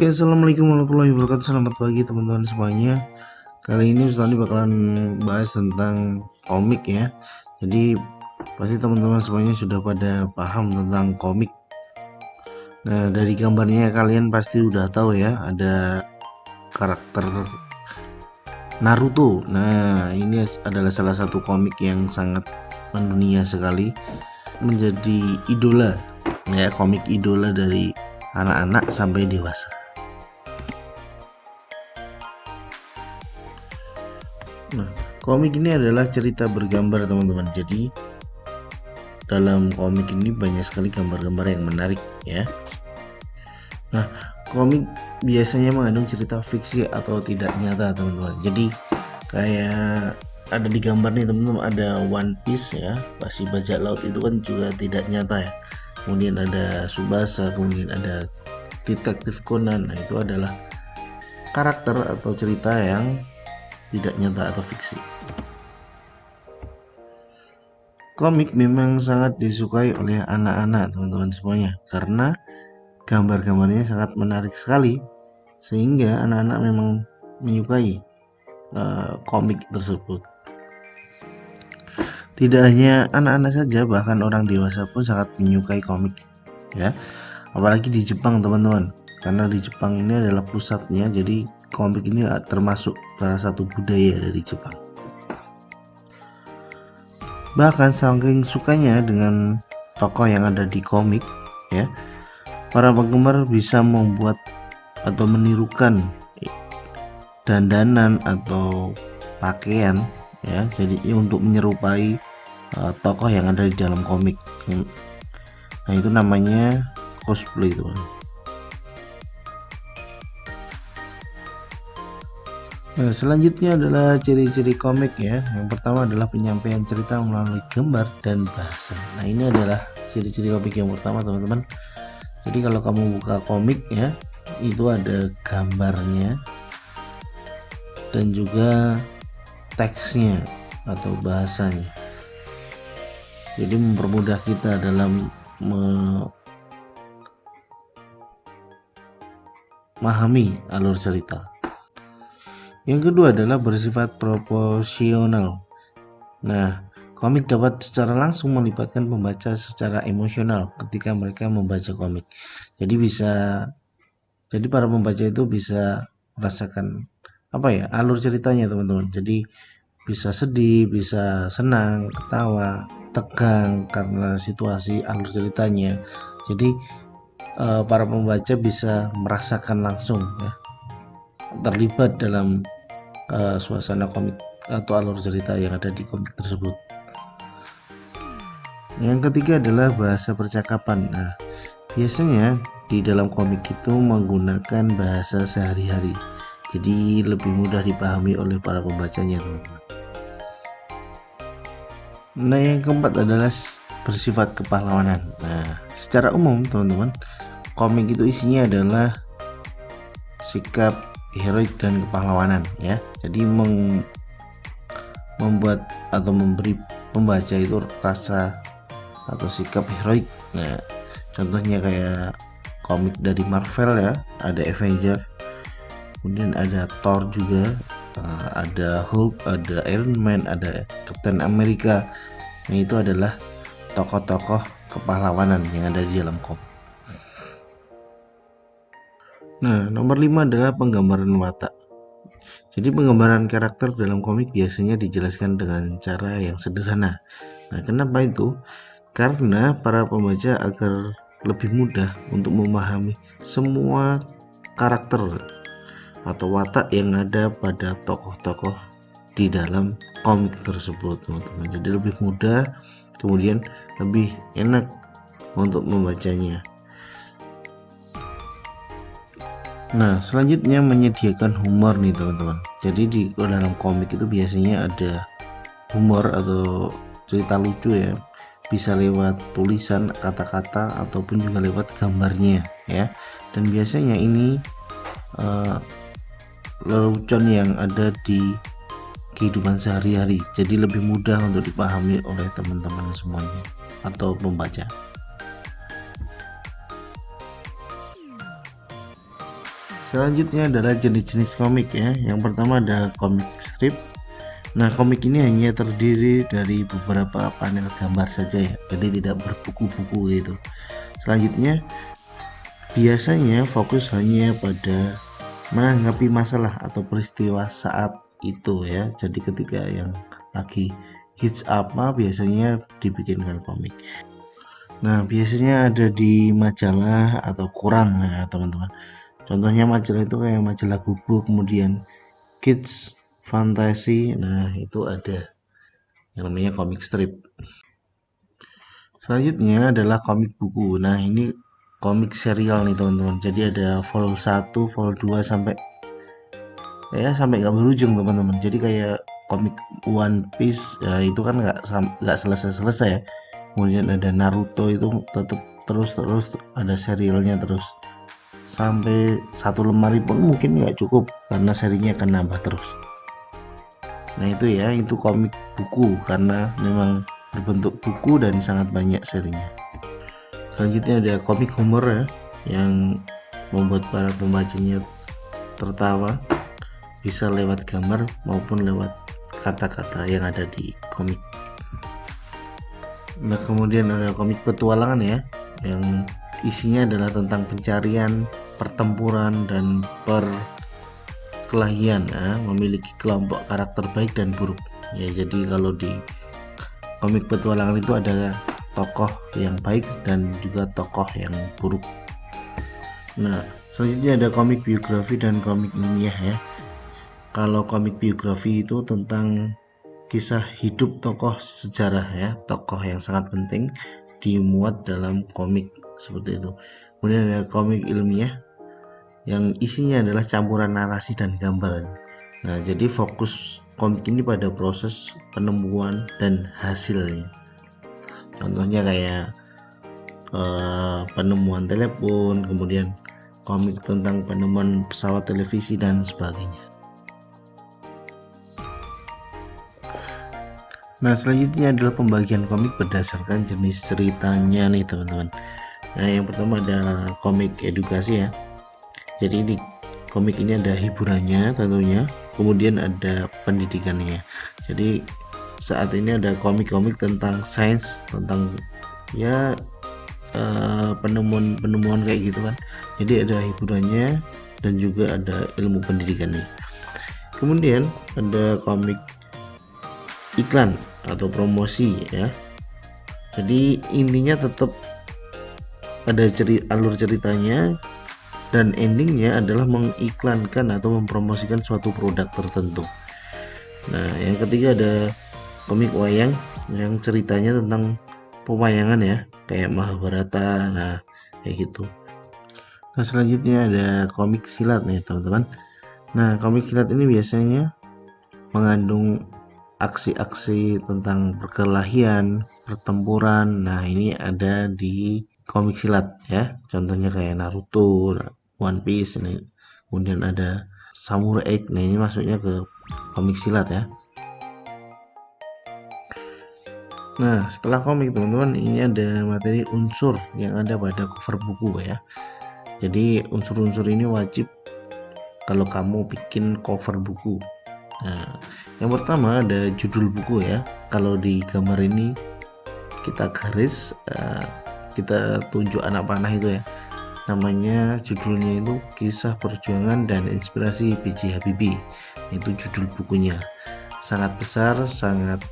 Oke, assalamualaikum warahmatullahi wabarakatuh. Selamat pagi teman-teman semuanya. Kali ini Ustaz bakalan bahas tentang komik ya. Jadi pasti teman-teman semuanya sudah pada paham tentang komik. Nah, dari gambarnya kalian pasti udah tahu ya, ada karakter Naruto. Nah, ini adalah salah satu komik yang sangat mendunia sekali, menjadi idola ya, komik idola dari anak-anak sampai dewasa. Nah, komik ini adalah cerita bergambar teman-teman. Jadi dalam komik ini banyak sekali gambar-gambar yang menarik ya. Nah, komik biasanya mengandung cerita fiksi atau tidak nyata teman-teman. Jadi kayak ada di gambar nih teman-teman, ada One Piece ya, pasti bajak laut itu kan juga tidak nyata ya. Kemudian ada Tsubasa, kemudian ada Detektif Conan. Nah, itu adalah karakter atau cerita yang tidak nyata atau fiksi. Komik memang sangat disukai oleh anak-anak teman-teman semuanya, karena gambar-gambarnya sangat menarik sekali, sehingga anak-anak memang menyukai komik tersebut. Tidak hanya anak-anak saja, bahkan orang dewasa pun sangat menyukai komik ya, apalagi di Jepang teman-teman, karena di Jepang ini adalah pusatnya. Jadi komik ini termasuk salah satu budaya dari Jepang. Bahkan saking sukanya dengan tokoh yang ada di komik ya, para penggemar bisa membuat atau menirukan dandanan atau pakaian ya, jadi untuk menyerupai tokoh yang ada di dalam komik. Nah, itu namanya cosplay teman. Nah, selanjutnya adalah ciri-ciri komik ya. Yang pertama adalah penyampaian cerita melalui gambar dan bahasa. Nah, ini adalah ciri-ciri komik yang pertama teman-teman. Jadi kalau kamu buka komik ya, itu ada gambarnya dan juga teksnya atau bahasanya. Jadi mempermudah kita dalam memahami alur cerita. Yang kedua adalah bersifat proporsional. Nah, komik dapat secara langsung melibatkan pembaca secara emosional ketika mereka membaca komik. Jadi para pembaca itu bisa merasakan alur ceritanya teman-teman. Jadi bisa sedih, bisa senang, ketawa, tegang karena situasi alur ceritanya. Jadi para pembaca bisa merasakan langsung ya, terlibat dalam suasana komik atau alur cerita yang ada di komik tersebut. Yang ketiga adalah bahasa percakapan. Nah, biasanya di dalam komik itu menggunakan bahasa sehari-hari, jadi lebih mudah dipahami oleh para pembacanya teman-teman. Nah, yang keempat adalah bersifat kepahlawanan. Nah, secara umum teman-teman, komik itu isinya adalah sikap heroik dan kepahlawanan ya. Jadi membuat atau memberi pembaca itu rasa atau sikap heroik. Nah, contohnya kayak komik dari Marvel ya, ada Avenger, kemudian ada Thor juga, ada Hulk, ada Iron Man, ada Captain America. Nah, itu adalah tokoh-tokoh kepahlawanan yang ada di dalam komik. Nah, nomor 5 adalah penggambaran watak. Jadi penggambaran karakter dalam komik biasanya dijelaskan dengan cara yang sederhana. Nah, kenapa itu? Karena para pembaca agar lebih mudah untuk memahami semua karakter atau watak yang ada pada tokoh-tokoh di dalam komik tersebut teman-teman. Jadi lebih mudah, kemudian lebih enak untuk membacanya. Nah, selanjutnya menyediakan humor nih teman-teman. Jadi di dalam komik itu biasanya ada humor atau cerita lucu ya, bisa lewat tulisan, kata-kata, ataupun juga lewat gambarnya ya. Dan biasanya ini lelucon yang ada di kehidupan sehari-hari, jadi lebih mudah untuk dipahami oleh teman-teman semuanya atau pembaca. Selanjutnya adalah jenis-jenis komik ya. Yang pertama ada komik strip. Nah, komik ini hanya terdiri dari beberapa panel gambar saja ya, jadi tidak berbuku-buku gitu. Selanjutnya, biasanya fokus hanya pada menanggapi masalah atau peristiwa saat itu ya. Jadi ketika yang lagi hits apa biasanya dibikinkan komik. Nah, biasanya ada di majalah atau koran ya teman-teman. Contohnya majalah itu kayak majalah Bubu, kemudian Kids, Fantasy. Nah, itu ada yang namanya komik strip. Selanjutnya adalah komik buku. Nah, ini komik serial nih teman-teman. Jadi ada vol 1, vol 2 sampai nggak berujung teman-teman. Jadi kayak komik One Piece ya, itu kan nggak selesai-selesai ya. Kemudian ada Naruto itu tetap terus ada serialnya terus sampai satu lemari pun mungkin nggak cukup karena serinya akan nambah terus. Nah itu ya, itu komik buku karena memang berbentuk buku dan sangat banyak serinya. Selanjutnya ada komik humor ya, yang membuat para pembacanya tertawa, bisa lewat gambar maupun lewat kata-kata yang ada di komik. Nah kemudian ada komik petualangan ya, yang isinya adalah tentang pencarian, pertempuran, dan perkelahian ya, memiliki kelompok karakter baik dan buruk ya. Jadi kalau di komik petualangan itu ada tokoh yang baik dan juga tokoh yang buruk. Nah selanjutnya ada komik biografi dan komik ilmiah ya. Kalau komik biografi itu tentang kisah hidup tokoh sejarah ya, tokoh yang sangat penting dimuat dalam komik seperti itu. Kemudian ada komik ilmiah yang isinya adalah campuran narasi dan gambar. Nah, jadi fokus komik ini pada proses penemuan dan hasilnya. Contohnya kayak penemuan telepon, kemudian komik tentang penemuan pesawat televisi dan sebagainya. Nah selanjutnya adalah pembagian komik berdasarkan jenis ceritanya nih teman-teman. Nah yang pertama ada komik edukasi ya. Jadi di komik ini ada hiburannya tentunya, kemudian ada pendidikannya. Jadi saat ini ada komik-komik tentang sains, tentang ya penemuan kayak gitu kan. Jadi ada hiburannya dan juga ada ilmu pendidikannya. Kemudian ada komik iklan atau promosi ya. Jadi intinya tetap ada alur ceritanya dan endingnya adalah mengiklankan atau mempromosikan suatu produk tertentu. Nah yang ketiga ada komik wayang yang ceritanya tentang pewayangan ya, kayak Mahabharata. Nah kayak gitu. Nah selanjutnya ada komik silat nih teman-teman. Nah komik silat ini biasanya mengandung aksi-aksi tentang perkelahian, pertempuran. Nah, ini ada di komik silat ya. Contohnya kayak Naruto, One Piece ini. Kemudian ada Samurai X. Nah, ini masuknya ke komik silat ya. Nah, setelah komik teman-teman, ini ada materi unsur yang ada pada cover buku ya. Jadi, unsur-unsur ini wajib kalau kamu bikin cover buku. Nah, yang pertama ada judul buku ya. Kalau di gambar ini kita garis, kita tunjuk anak panah itu ya. Namanya judulnya itu Kisah Perjuangan dan Inspirasi B.J. Habibie. Itu judul bukunya. Sangat besar, sangat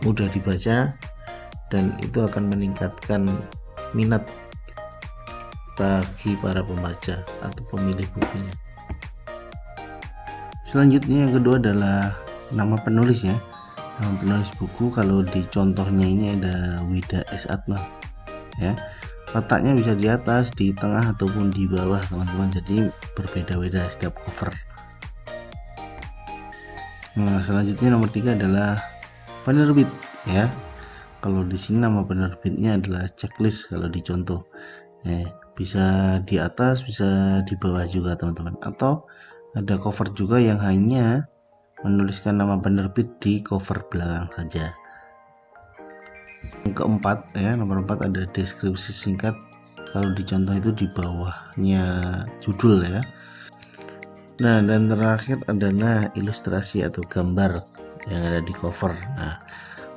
mudah dibaca, dan itu akan meningkatkan minat bagi para pembaca atau pemilih bukunya. Selanjutnya yang kedua adalah nama penulis ya. Nama penulis buku, kalau di contohnya ini ada Wida S. Atma ya. Letaknya bisa di atas, di tengah ataupun di bawah teman-teman. Jadi berbeda-beda setiap cover. Nah, selanjutnya nomor 3 adalah penerbit ya. Kalau di sini nama penerbitnya adalah checklist kalau di contoh. Bisa di atas, bisa di bawah juga teman-teman. Atau ada cover juga yang hanya menuliskan nama penerbit di cover belakang saja. Yang keempat ya, nomor 4 ada deskripsi singkat. Kalau di contoh itu di bawahnya judul ya. Nah, dan terakhir adalah ilustrasi atau gambar yang ada di cover. Nah,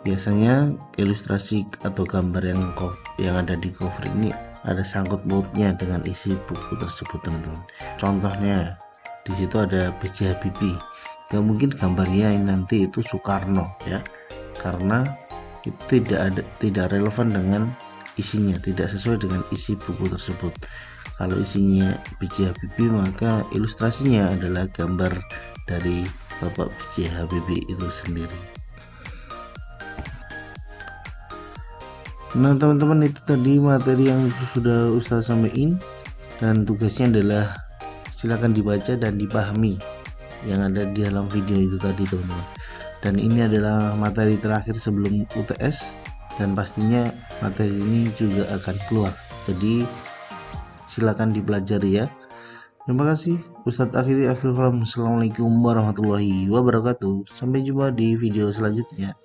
biasanya ilustrasi atau gambar yang ada di cover ini ada sangkut pautnya dengan isi buku tersebut, teman-teman. Contohnya di situ ada B.J. Habibie. Gak mungkin gambarnya nanti itu Soekarno ya, karena itu tidak relevan dengan isinya, tidak sesuai dengan isi buku tersebut. Kalau isinya B.J. Habibie, maka ilustrasinya adalah gambar dari Bapak B.J. Habibie itu sendiri. Nah, teman-teman, itu tadi materi yang sudah Ustaz sampaikan, dan tugasnya adalah silakan dibaca dan dipahami yang ada di dalam video itu tadi, teman-teman. Dan ini adalah materi terakhir sebelum UTS, dan pastinya materi ini juga akan keluar, jadi silakan dipelajari ya. Terima kasih. Ustadz akhiri akhir kalam. Assalamualaikum warahmatullahi wabarakatuh. Sampai jumpa di video selanjutnya.